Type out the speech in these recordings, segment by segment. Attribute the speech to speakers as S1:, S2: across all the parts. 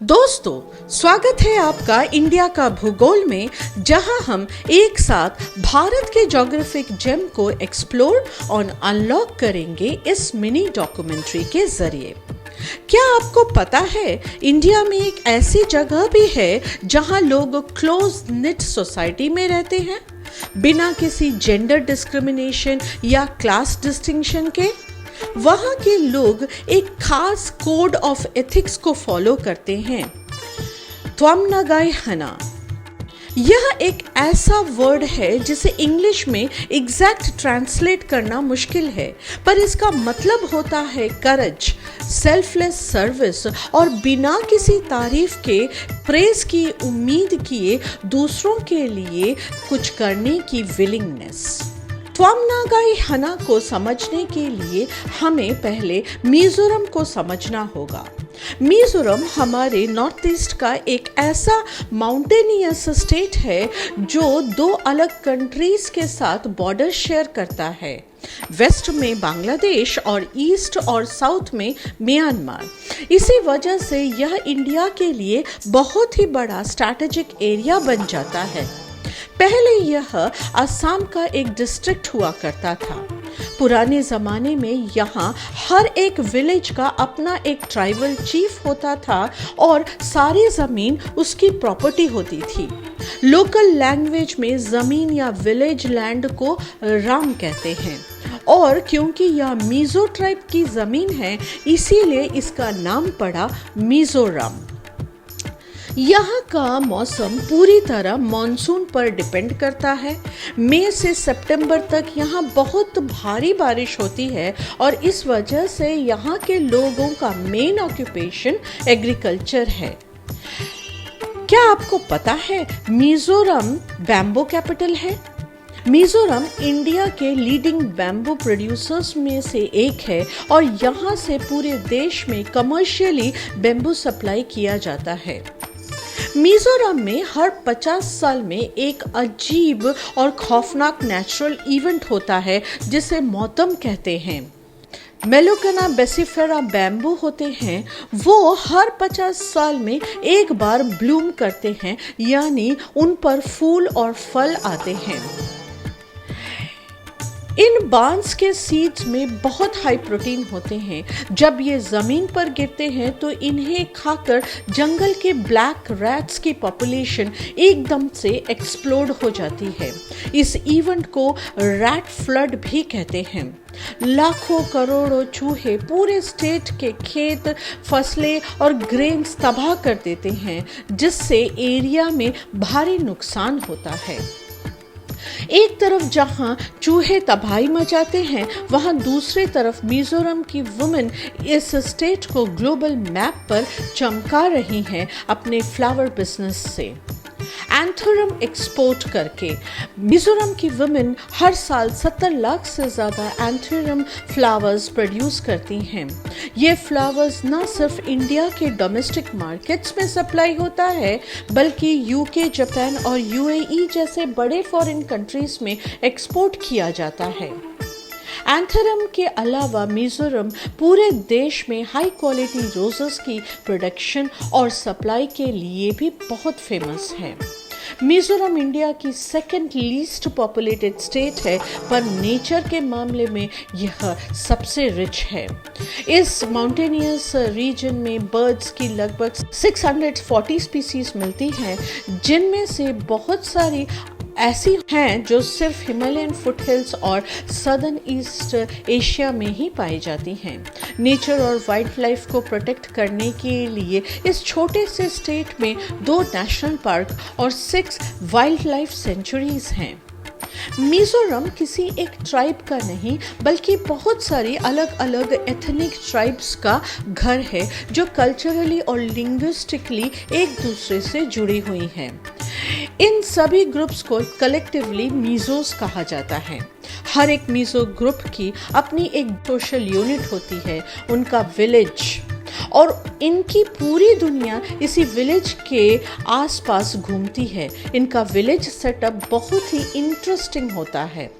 S1: दोस्तों, स्वागत है आपका इंडिया का भूगोल में, जहां हम एक साथ भारत के ज्योग्राफिक जेम को एक्सप्लोर और अनलॉक करेंगे इस मिनी डॉक्यूमेंट्री के जरिए। क्या आपको पता है, इंडिया में एक ऐसी जगह भी है जहां लोग क्लोज निट सोसाइटी में रहते हैं, बिना किसी जेंडर डिस्क्रिमिनेशन या क्लास डिस्टिंक्शन के। वहाँ के लोग एक खास कोड ऑफ एथिक्स को फॉलो करते हैं, त्वम नगाई हना। यह एक ऐसा वर्ड है जिसे इंग्लिश में एग्जैक्ट ट्रांसलेट करना मुश्किल है, पर इसका मतलब होता है करेज, सेल्फलेस सर्विस और बिना किसी तारीफ के, प्रेज की उम्मीद किए दूसरों के लिए कुछ करने की विलिंगनेस। त्वम नगाई हना को समझने के लिए हमें पहले मिजोरम को समझना होगा। मिजोरम हमारे नॉर्थ ईस्ट का एक ऐसा माउंटेनियस स्टेट है जो दो अलग कंट्रीज के साथ बॉर्डर शेयर करता है, वेस्ट में बांग्लादेश और ईस्ट और साउथ में म्यांमार। इसी वजह से यह इंडिया के लिए बहुत ही बड़ा स्ट्रैटेजिक एरिया बन जाता है। पहले यह असम का एक डिस्ट्रिक्ट हुआ करता था। पुराने ज़माने में यहाँ हर एक विलेज का अपना एक ट्राइबल चीफ होता था और सारी ज़मीन उसकी प्रॉपर्टी होती थी। लोकल लैंग्वेज में ज़मीन या विलेज लैंड को राम कहते हैं, और क्योंकि यह मिजो ट्राइब की ज़मीन है, इसीलिए इसका नाम पड़ा मिजोरम। यहाँ का मौसम पूरी तरह मॉनसून पर डिपेंड करता है। मई से सितंबर तक यहाँ बहुत भारी बारिश होती है और इस वजह से यहाँ के लोगों का मेन ऑक्यूपेशन एग्रीकल्चर है। क्या आपको पता है मिजोरम बैम्बू कैपिटल है? मिजोरम इंडिया के लीडिंग बैम्बू प्रोड्यूसर्स में से एक है और यहाँ से पूरे देश में कमर्शियली बैम्बू सप्लाई किया जाता है। मिजोरम में हर 50 साल में एक अजीब और खौफनाक नेचुरल इवेंट होता है जिसे मौतम कहते हैं। मेलोकाना बेसिफेरा बैम्बू होते हैं, वो हर 50 साल में एक बार ब्लूम करते हैं, यानी उन पर फूल और फल आते हैं। इन बांस के सीड्स में बहुत हाई प्रोटीन होते हैं। जब ये ज़मीन पर गिरते हैं तो इन्हें खाकर जंगल के ब्लैक रैट्स की पॉपुलेशन एकदम से एक्सप्लोड हो जाती है। इस इवेंट को रैट फ्लड भी कहते हैं। लाखों करोड़ों चूहे पूरे स्टेट के खेत, फसलें और ग्रेन्स तबाह कर देते हैं, जिससे एरिया में भारी नुकसान होता है। एक तरफ जहां चूहे तबाही मचाते हैं, वहां दूसरी तरफ मिजोरम की वुमेन इस स्टेट को ग्लोबल मैप पर चमका रही हैं अपने फ्लावर बिजनेस से, एंथोरम एक्सपोर्ट करके। मिजोरम की वुमेन हर साल 70 लाख से ज़्यादा एंथोरम फ्लावर्स प्रोड्यूस करती हैं। ये फ्लावर्स न सिर्फ इंडिया के डोमेस्टिक मार्केट्स में सप्लाई होता है, बल्कि यूके, जापान और यूएई जैसे बड़े फॉरेन कंट्रीज में एक्सपोर्ट किया जाता है। एंथोरम के अलावा मिजोरम पूरे देश में हाई क्वालिटी रोजेस की प्रोडक्शन और सप्लाई के लिए भी बहुत फेमस है। मिजोरम इंडिया की सेकेंड लीस्ट पॉपुलेटेड स्टेट है, पर नेचर के मामले में यह सबसे रिच है। इस माउंटेनियस रीजन में बर्ड्स की लगभग 640 स्पीसीज मिलती हैं, जिनमें से बहुत सारी ऐसी हैं जो सिर्फ हिमालयन फुटहिल्स और सदर्न ईस्ट एशिया में ही पाई जाती हैं। नेचर और वाइल्ड लाइफ को प्रोटेक्ट करने के लिए इस छोटे से स्टेट में 2 नेशनल पार्क और 6 वाइल्ड लाइफ सेंचुरीज हैं। मिजोरम किसी एक ट्राइब का नहीं, बल्कि बहुत सारी अलग अलग एथनिक ट्राइब्स का घर है, जो कल्चरली और लिंग्विस्टिकली एक दूसरे से जुड़ी हुई हैं। इन सभी ग्रुप्स को कलेक्टिवली मिजोस कहा जाता है। हर एक मिजो ग्रुप की अपनी एक सोशल यूनिट होती है, उनका विलेज, और इनकी पूरी दुनिया इसी विलेज के आसपास घूमती है। इनका विलेज सेटअप बहुत ही इंटरेस्टिंग होता है।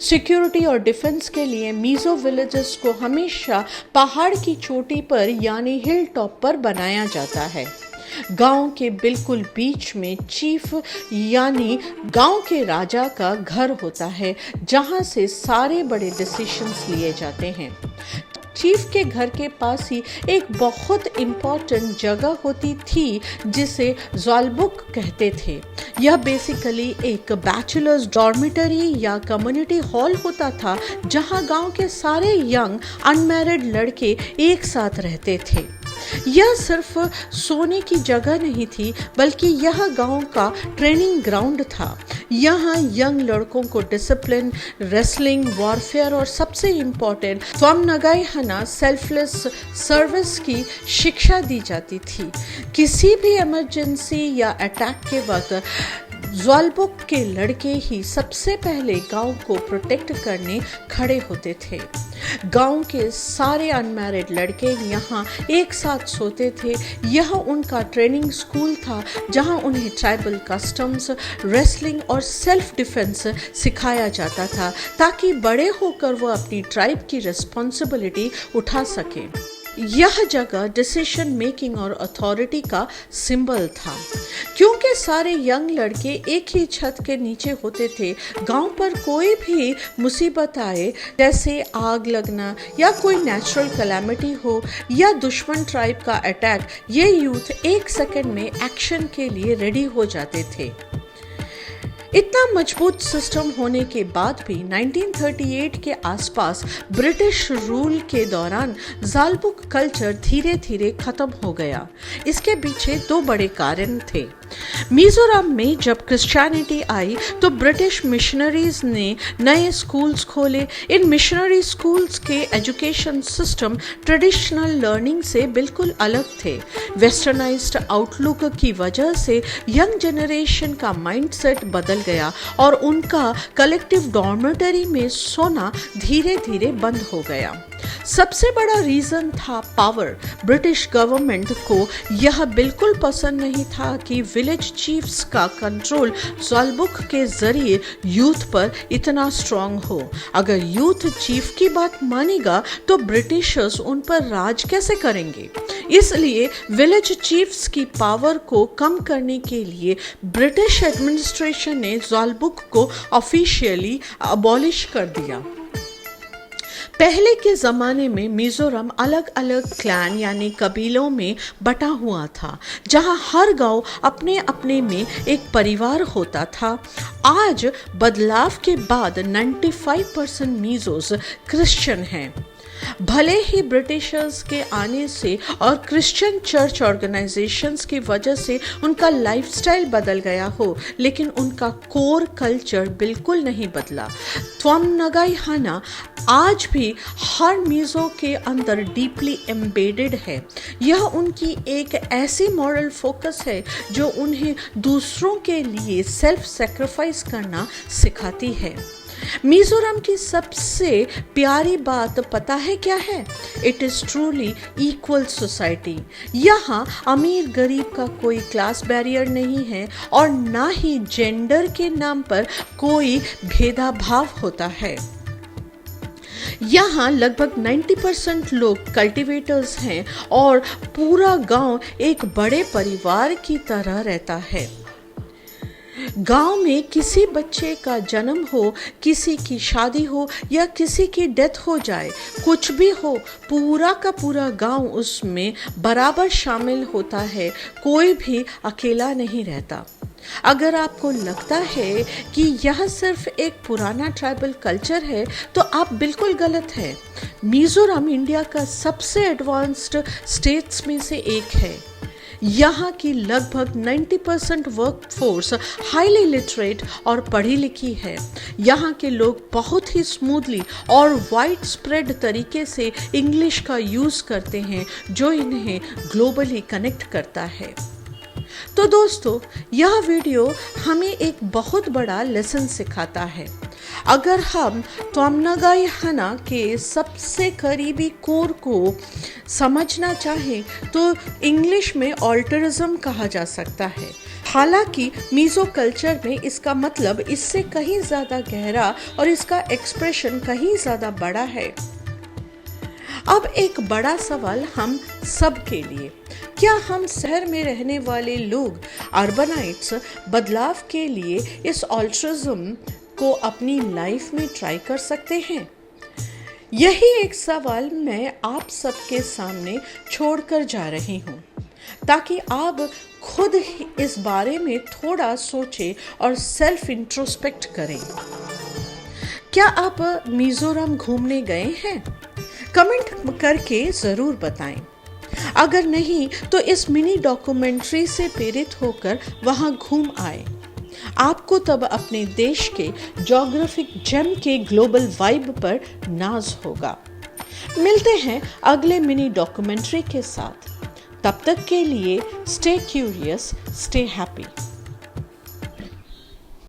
S1: सिक्योरिटी और डिफेंस के लिए मिज़ो विलेजेस को हमेशा पहाड़ की चोटी पर यानी हिल टॉप पर बनाया जाता है। गांव के बिल्कुल बीच में चीफ यानी गांव के राजा का घर होता है, जहां से सारे बड़े डिसीजंस लिए जाते हैं। चीफ के घर के पास ही एक बहुत इम्पॉर्टेंट जगह होती थी जिसे ज़्वालबुक कहते थे। यह बेसिकली एक बैचलर्स डॉर्मिटरी या कम्युनिटी हॉल होता था, जहां गांव के सारे यंग अनमैरिड लड़के एक साथ रहते थे। यह सिर्फ सोने की जगह नहीं थी, बल्कि यह गांव का ट्रेनिंग ग्राउंड था। यहाँ यंग लड़कों को डिसिप्लिन, रेसलिंग, वॉरफेयर और सबसे इम्पोर्टेंट त्वम नगाई हना सेल्फलेस सर्विस की शिक्षा दी जाती थी। किसी भी इमरजेंसी या अटैक के वक्त ज़्वालबुक के लड़के ही सबसे पहले गांव को प्रोटेक्ट करने खड़े होते थे। गांव के सारे अनमैरिड लड़के यहाँ एक साथ सोते थे। यह उनका ट्रेनिंग स्कूल था, जहाँ उन्हें ट्राइबल कस्टम्स, रेसलिंग और सेल्फ डिफेंस सिखाया जाता था, ताकि बड़े होकर वो अपनी ट्राइब की रिस्पॉन्सिबिलिटी उठा सकें। यह जगह डिसीजन मेकिंग और अथॉरिटी का सिंबल था। क्योंकि सारे यंग लड़के एक ही छत के नीचे होते थे, गांव पर कोई भी मुसीबत आए, जैसे आग लगना या कोई नेचुरल कैलामिटी हो या दुश्मन ट्राइब का अटैक, ये यूथ एक सेकंड में एक्शन के लिए रेडी हो जाते थे। इतना मजबूत सिस्टम होने के बाद भी 1938 के आसपास ब्रिटिश रूल के दौरान ज़्वालबुक कल्चर धीरे धीरे खत्म हो गया। इसके पीछे दो बड़े कारण थे। मिजोरम में जब क्रिश्चियनिटी आई तो ब्रिटिश मिशनरीज ने नए स्कूल्स खोले। इन मिशनरी स्कूल्स के एजुकेशन सिस्टम ट्रेडिशनल लर्निंग से बिल्कुल अलग थे। वेस्टर्नाइज्ड आउटलुक की वजह से यंग जनरेशन का माइंडसेट बदल गया और उनका कलेक्टिव डॉर्मेटरी में सोना धीरे धीरे बंद हो गया। सबसे बड़ा रीजन था पावर। ब्रिटिश गवर्नमेंट को यह बिल्कुल पसंद नहीं था कि विलेज चीफ्स का कंट्रोल ज़्वालबुक के जरिए यूथ पर इतना स्ट्रांग हो। अगर यूथ चीफ की बात मानेगा तो ब्रिटिशर्स उन पर राज कैसे करेंगे। इसलिए विलेज चीफ्स की पावर को कम करने के लिए ब्रिटिश एडमिनिस्ट्रेशन ने ज़्वालबुक को ऑफिशियली अबॉलिश कर दिया। पहले के ज़माने में मिज़ोरम अलग अलग क्लैन यानी कबीलों में बटा हुआ था, जहां हर गांव अपने अपने में एक परिवार होता था। आज बदलाव के बाद 95% मिज़ोस क्रिश्चियन हैं। भले ही ब्रिटिशर्स के आने से और क्रिश्चियन चर्च ऑर्गेनाइजेशंस की वजह से उनका लाइफस्टाइल बदल गया हो, लेकिन उनका कोर कल्चर बिल्कुल नहीं बदला। त्वम नगाई हना आज भी हर मिज़ो के अंदर डीपली एम्बेडेड है। यह उनकी एक ऐसी मॉरल फोकस है जो उन्हें दूसरों के लिए सेल्फ सेक्रीफाइस करना सिखाती है। मिज़ोरम की सबसे प्यारी बात पता है क्या है? It is truly equal society. यहाँ अमीर गरीब का कोई क्लास बैरियर नहीं है और ना ही जेंडर के नाम पर कोई भेदभाव होता है। यहाँ लगभग 90% लोग कल्टीवेटर्स हैं और पूरा गांव एक बड़े परिवार की तरह रहता है। गांव में किसी बच्चे का जन्म हो, किसी की शादी हो या किसी की डेथ हो जाए, कुछ भी हो, पूरा का पूरा गांव उसमें बराबर शामिल होता है। कोई भी अकेला नहीं रहता। अगर आपको लगता है कि यह सिर्फ एक पुराना ट्राइबल कल्चर है तो आप बिल्कुल गलत हैं। मिज़ोरम इंडिया का सबसे एडवांस्ड स्टेट्स में से एक है। यहाँ की लगभग 90% वर्कफोर्स हाईली लिटरेट और पढ़ी लिखी है। यहाँ के लोग बहुत ही स्मूथली और वाइड स्प्रेड तरीके से इंग्लिश का यूज़ करते हैं, जो इन्हें ग्लोबली कनेक्ट करता है। तो दोस्तों, यह वीडियो हमें एक बहुत बड़ा लेसन सिखाता है। अगर हम त्वमनगाई हना के सबसे करीबी कोर को समझना चाहें तो इंग्लिश में ऑल्टरिज्म कहा जा सकता है। हालांकि मीज़ो कल्चर में इसका मतलब इससे कहीं ज़्यादा गहरा और इसका एक्सप्रेशन कहीं ज़्यादा बड़ा है। अब एक बड़ा सवाल हम सब के लिए, क्या हम शहर में रहने वाले लोग अर्बनाइट्स बदलाव के लिए इस ऑल्ट्रिज्म को अपनी लाइफ में ट्राई कर सकते हैं? यही एक सवाल मैं आप सबके सामने छोड़कर जा रही हूँ, ताकि आप खुद ही इस बारे में थोड़ा सोचें और सेल्फ इंट्रोस्पेक्ट करें। क्या आप मिजोरम घूमने गए हैं? कमेंट करके ज़रूर बताएं। अगर नहीं तो इस मिनी डॉक्यूमेंट्री से प्रेरित होकर वहां घूम आए। आपको तब अपने देश के ज्योग्राफिक जेम के ग्लोबल वाइब पर नाज होगा। मिलते हैं अगले मिनी डॉक्यूमेंट्री के साथ। तब तक के लिए स्टे क्यूरियस, स्टे हैप्पी।